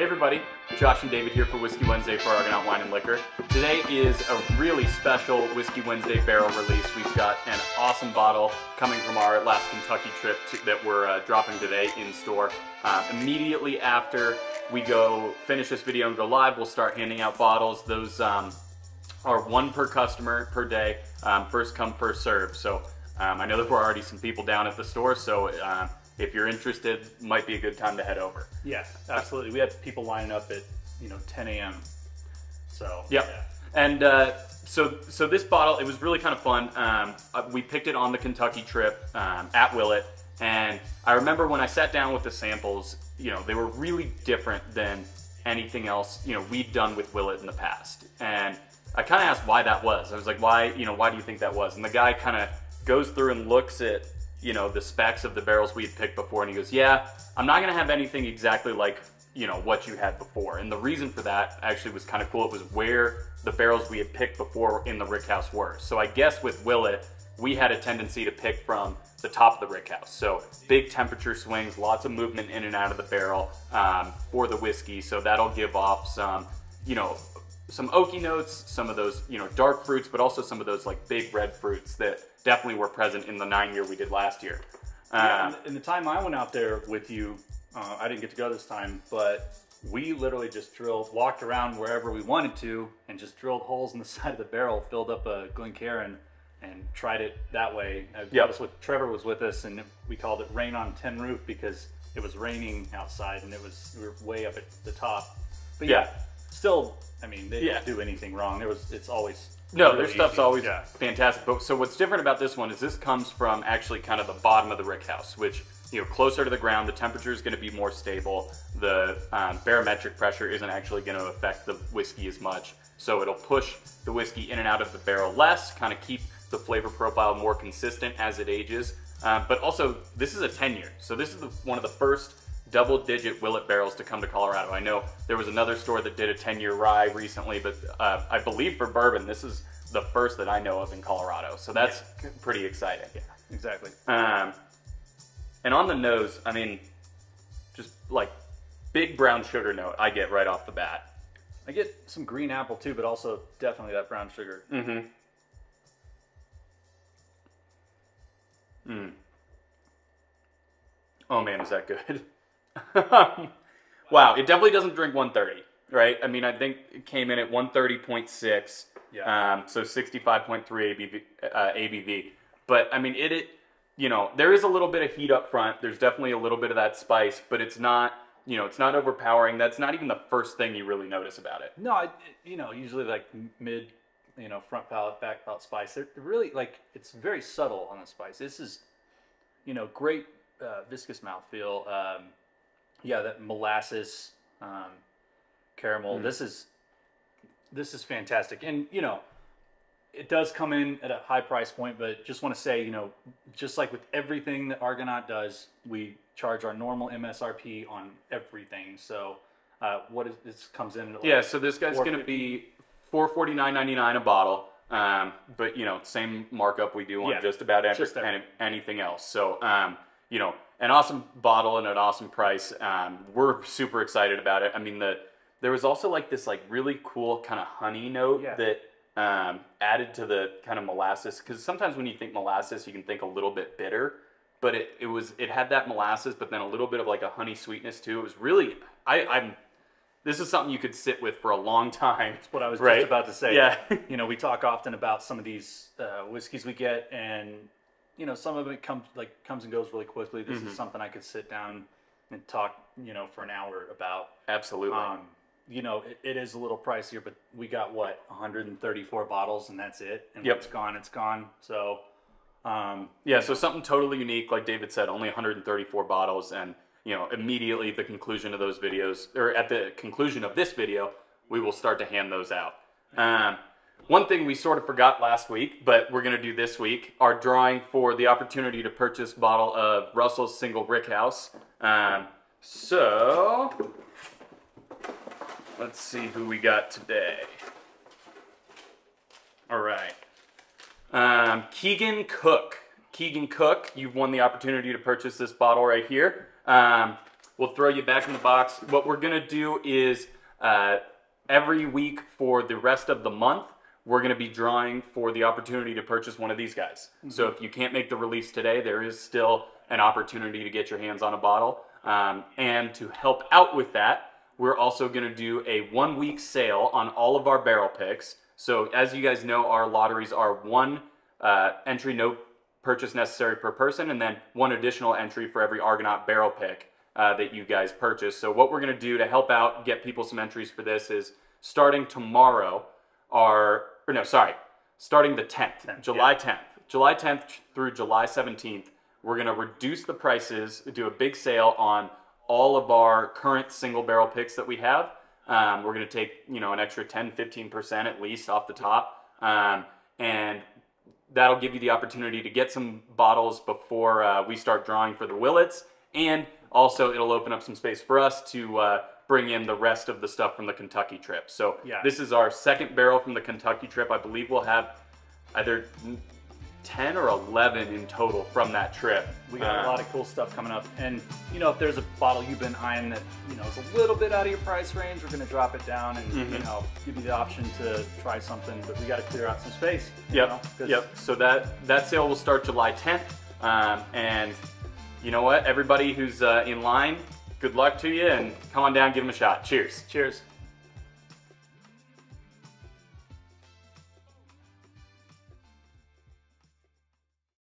Hey everybody, Josh and David here for Whiskey Wednesday for Argonaut Wine and Liquor. Today is a really special Whiskey Wednesday barrel release. We've got an awesome bottle coming from our last Kentucky trip that we're dropping today in store. Immediately after we go finish this video and go live, we'll start handing out bottles. Those are one per customer per day, first come, first serve. So I know that there are already some people down at the store, so if you're interested, might be a good time to head over. Yeah, absolutely. We had people lining up at 10 a.m. So yep. Yeah. And so this bottle, it was really kind of fun. We picked it on the Kentucky trip at Willet, and I remember when I sat down with the samples, they were really different than anything else we'd done with Willet in the past. And I kind of asked why that was. I was like, why do you think that was? And the guy kind of goes through and looks at the specs of the barrels we had picked before, and he goes, yeah, I'm not gonna have anything exactly like what you had before. And the reason for that actually was kind of cool. It was where the barrels we had picked before in the rickhouse were. So I guess with Willet, we had a tendency to pick from the top of the rickhouse. So big temperature swings, lots of movement in and out of the barrel for the whiskey. So that'll give off some, some oaky notes, some of those, dark fruits, but also some of those like big red fruits that definitely were present in the 9-year we did last year. Yeah, in the time I went out there with you, I didn't get to go this time, but we literally just walked around wherever we wanted to and just drilled holes in the side of the barrel, filled up a Glencairn and tried it that way. Trevor was with us, and we called it Rain on Tin Roof because it was raining outside and we were way up at the top. But yeah, still, I mean, they didn't do anything wrong. It's always their stuff's always fantastic. But so what's different about this one is this comes from actually kind of the bottom of the rickhouse, which closer to the ground, the temperature is going to be more stable. The barometric pressure isn't actually going to affect the whiskey as much, so it'll push the whiskey in and out of the barrel less, kind of keep the flavor profile more consistent as it ages. But also, this is a 10-year, so this is one of the first double-digit Willet barrels to come to Colorado. I know there was another store that did a 10-year rye recently, but I believe for bourbon, this is the first that I know of in Colorado. So that's pretty exciting. Yeah, exactly. And on the nose, I mean, just like big brown sugar note I get right off the bat. I get some green apple too, but also definitely that brown sugar. Mm-hmm. Mm. Oh man, is that good? Wow, it definitely doesn't drink 130, right? I mean, I think it came in at 130.6, so 65.3 ABV. But I mean, there is a little bit of heat up front. There's definitely a little bit of that spice, but it's not, it's not overpowering. That's not even the first thing you really notice about it. No, usually like mid, front palate, back palate spice. They're really like, it's very subtle on the spice. This is, great viscous mouthfeel. Yeah, that molasses, caramel. This is fantastic, and it does come in at a high price point. But just want to say, just like with everything that Argonaut does, we charge our normal MSRP on everything. So, this comes in? At so this guy's going to be $449.99 a bottle. But same markup we do on just about anything else. So, an awesome bottle and an awesome price. We're super excited about it. I mean, there was also like this like really cool kind of honey note that added to the kind of molasses. Because sometimes when you think molasses, you can think a little bit bitter, but it had that molasses, but then a little bit of like a honey sweetness too. It was really this is something you could sit with for a long time. That's what I was just about to say. Yeah, we talk often about some of these whiskeys we get, and some of it comes and goes really quickly. This is something I could sit down and talk, for an hour about. Absolutely. It is a little pricier, but we got 134 bottles, and that's it. And it's gone. So, so something totally unique, like David said, only 134 bottles, and immediately at the conclusion of those videos, or at the conclusion of this video, we will start to hand those out. One thing we sort of forgot last week, but we're going to do this week, our drawing for the opportunity to purchase a bottle of Russell's Single Rickhouse. So, let's see who we got today. All right. Keegan Cook. Keegan Cook, you've won the opportunity to purchase this bottle right here. We'll throw you back in the box. What we're gonna do is every week for the rest of the month, we're gonna be drawing for the opportunity to purchase one of these guys. So if you can't make the release today, there is still an opportunity to get your hands on a bottle. And to help out with that, we're also gonna do a 1-week sale on all of our barrel picks. So as you guys know, our lotteries are 1 entry, no purchase necessary per person, and then 1 additional entry for every Argonaut barrel pick that you guys purchase. So what we're gonna do to help out, get people some entries for this is starting tomorrow, starting the 10th, July 10th. July 10th through July 17th, we're gonna reduce the prices, do a big sale on all of our current single barrel picks that we have. We're gonna take, an extra 10-15% at least off the top. And that'll give you the opportunity to get some bottles before we start drawing for the Willets. And also it'll open up some space for us to bring in the rest of the stuff from the Kentucky trip. So this is our 2nd barrel from the Kentucky trip. I believe we'll have either 10 or 11 in total from that trip. We got a lot of cool stuff coming up. And, if there's a bottle you've been eyeing that, is a little bit out of your price range, we're going to drop it down and, give you the option to try something. But we got to clear out some space. Yep. So that sale will start July 10th. And you know what? Everybody who's in line, good luck to you, and come on down, give them a shot. Cheers. Cheers.